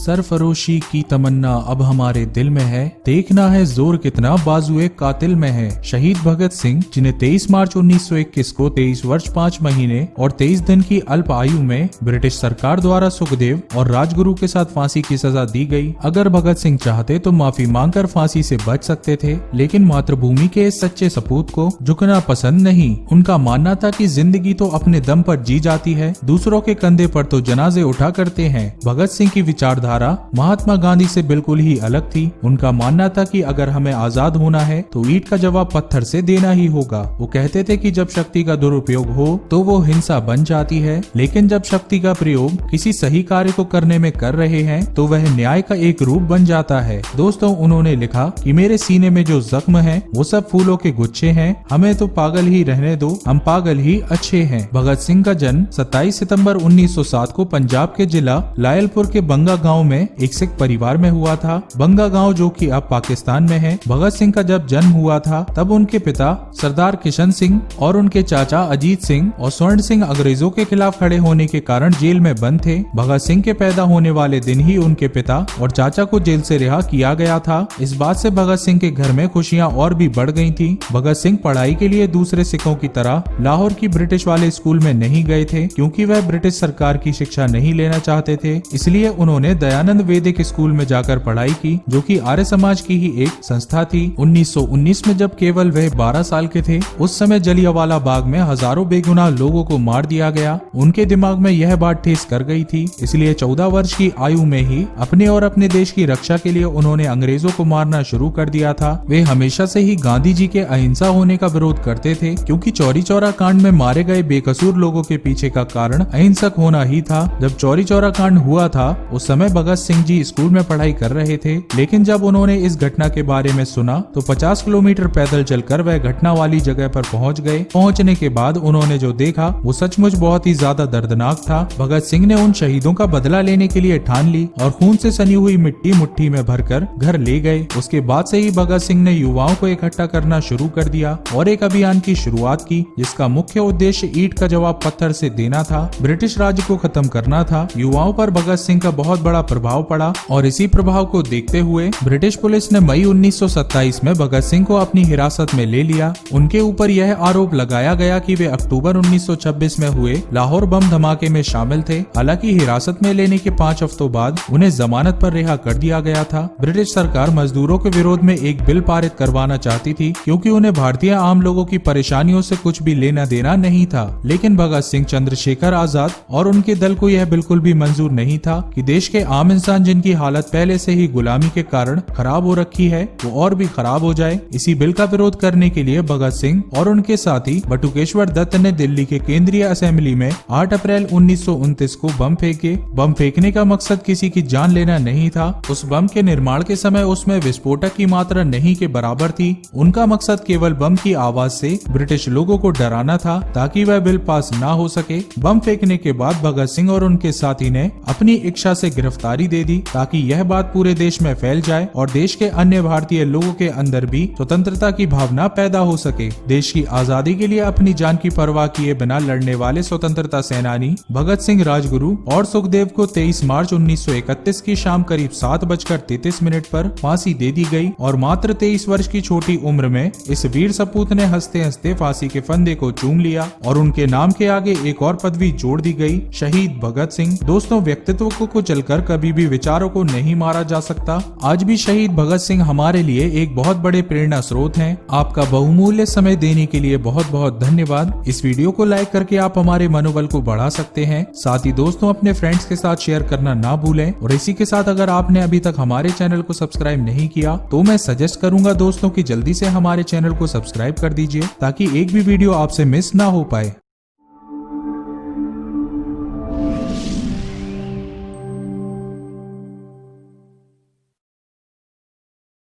सरफरोशी की तमन्ना अब हमारे दिल में है, देखना है जोर कितना बाजुए कातिल में है। शहीद भगत सिंह, जिन्हें 23 मार्च 1921 को 23 वर्ष 5 महीने और 23 दिन की अल्प आयु में ब्रिटिश सरकार द्वारा सुखदेव और राजगुरु के साथ फांसी की सजा दी गई। अगर भगत सिंह चाहते तो माफी मांगकर फांसी से बच सकते थे, लेकिन मातृभूमि के इस सच्चे सपूत को झुकना पसंद नहीं। उनका मानना था कि जिंदगी तो अपने दम पर जी जाती है, दूसरों के कंधे पर तो जनाजे उठा करते हैं। भगत सिंह की विचारधारा महात्मा गांधी से बिल्कुल ही अलग थी। उनका मानना था कि अगर हमें आजाद होना है तो ईंट का जवाब पत्थर से देना ही होगा। वो कहते थे कि जब शक्ति का दुरुपयोग हो तो वो हिंसा बन जाती है, लेकिन जब शक्ति का प्रयोग किसी सही कार्य को करने में कर रहे हैं तो वह न्याय का एक रूप बन जाता है। दोस्तों, उन्होंने लिखा कि मेरे सीने में जो जख्म है वो सब फूलों के गुच्छे हैं, हमें तो पागल ही रहने दो, हम पागल ही अच्छे हैं। भगत सिंह का जन्म 27 सितंबर 1907 को पंजाब के जिला लायलपुर के बंगा गांव में एक सिख परिवार में हुआ था। बंगा गांव जो कि अब पाकिस्तान में है। भगत सिंह का जब जन्म हुआ था तब उनके पिता सरदार किशन सिंह और उनके चाचा अजीत सिंह और स्वर्ण सिंह अंग्रेजों के खिलाफ खड़े होने के कारण जेल में बंद थे। भगत सिंह के पैदा होने वाले दिन ही उनके पिता और चाचा को जेल से रिहा किया गया था। इस बात से भगत सिंह के घर में खुशियां और भी बढ़ गई थी। भगत सिंह पढ़ाई के लिए दूसरे सिखों की तरह लाहौर की ब्रिटिश वाले स्कूल में नहीं गए थे, क्योंकि वह ब्रिटिश सरकार की शिक्षा नहीं लेना चाहते थे। इसलिए उन्होंने दयानंद वैदिक स्कूल में जाकर पढ़ाई की, जो कि आर्य समाज की ही एक संस्था थी। 1919 में जब केवल वह 12 साल के थे, उस समय जलियांवाला बाग में हजारों बेगुनाह लोगों को मार दिया गया। उनके दिमाग में यह बात ठेस कर गई थी, इसलिए 14 वर्ष की आयु में ही अपने और अपने देश की रक्षा के लिए उन्होंने अंग्रेजों को मारना शुरू कर दिया था। वे हमेशा से ही गांधी जी के अहिंसा होने का विरोध करते थे, क्योंकि चौरी चौरा कांड में मारे गए बेकसूर लोगों के पीछे का कारण अहिंसक होना ही था। जब चौरी चौरा कांड हुआ था उस समय भगत सिंह जी स्कूल में पढ़ाई कर रहे थे, लेकिन जब उन्होंने इस घटना के बारे में सुना तो 50 किलोमीटर पैदल चलकर वह घटना वाली जगह पर पहुंच गए। पहुंचने के बाद उन्होंने जो देखा वो सचमुच बहुत ही ज्यादा दर्दनाक था। भगत सिंह ने उन शहीदों का बदला लेने के लिए ठान ली और खून से सनी हुई मिट्टी मुट्ठी में भरकर घर ले गए। उसके बाद से ही भगत सिंह ने युवाओं को इकट्ठा करना शुरू कर दिया और एक अभियान की शुरुआत की, जिसका मुख्य उद्देश्य ईंट का जवाब पत्थर से देना था, ब्रिटिश राज को खत्म करना था। युवाओं पर भगत सिंह का बहुत बड़ा प्रभाव पड़ा और इसी प्रभाव को देखते हुए ब्रिटिश पुलिस ने मई 1927 में भगत सिंह को अपनी हिरासत में ले लिया। उनके ऊपर यह आरोप लगाया गया कि वे अक्टूबर 1926 में हुए लाहौर बम धमाके में शामिल थे। हालांकि हिरासत में लेने के 5 हफ्तों बाद उन्हें जमानत पर रिहा कर दिया गया था। ब्रिटिश सरकार मजदूरों के विरोध में एक बिल पारित करवाना चाहती थी, क्योंकि उन्हें भारतीय आम लोगों की परेशानियों से कुछ भी लेना देना नहीं था। लेकिन भगत सिंह, चंद्रशेखर आजाद और उनके दल को यह बिल्कुल भी मंजूर नहीं था कि देश के आम इंसान, जिनकी हालत पहले से ही गुलामी के कारण खराब हो रखी है, वो और भी खराब हो जाए। इसी बिल का विरोध करने के लिए भगत सिंह और उनके साथी बटुकेश्वर दत्त ने दिल्ली के केंद्रीय असेंबली में 8 अप्रैल 1929 को बम फेंके। बम फेंकने का मकसद किसी की जान लेना नहीं था। उस बम के निर्माण के समय उसमें विस्फोटक की मात्रा नहीं के बराबर थी। उनका मकसद केवल बम की आवाज से ब्रिटिश लोगों को डराना था, ताकि वह बिल पास ना हो सके। बम फेंकने के बाद भगत सिंह और उनके साथी ने अपनी इच्छा से गिरफ्तारी दे दी, ताकि यह बात पूरे देश में फैल जाए और देश के अन्य भारतीय लोगों के अंदर भी स्वतंत्रता की भावना पैदा हो सके। देश की आजादी के लिए अपनी जान की परवाह किए बिना लड़ने वाले स्वतंत्रता सेनानी भगत सिंह, राजगुरु और सुखदेव को 23 मार्च 1931 की शाम करीब 7:33 पर फांसी दे दी गई और मात्र 23 वर्ष की छोटी उम्र में इस वीर सपूत ने हंसते हंसते फांसी के फंदे को चूम लिया और उनके नाम के आगे एक और पदवी जोड़ दी गई, शहीद भगत सिंह। दोस्तों, व्यक्तित्व को कुचलकर कभी भी विचारों को नहीं मारा जा सकता। आज भी शहीद भगत सिंह हमारे लिए एक बहुत बड़े प्रेरणा स्रोत हैं। आपका बहुमूल्य समय देने के लिए बहुत बहुत धन्यवाद। इस वीडियो को लाइक करके आप हमारे मनोबल को बढ़ा सकते हैं। साथ ही दोस्तों, अपने फ्रेंड्स के साथ शेयर करना ना भूलें। और इसी के साथ अगर आपने अभी तक हमारे चैनल को सब्सक्राइब नहीं किया तो मैं सजेस्ट करूंगा दोस्तों कि जल्दी से हमारे चैनल को सब्सक्राइब कर दीजिए, ताकि एक भी वीडियो आपसे मिस ना हो पाए।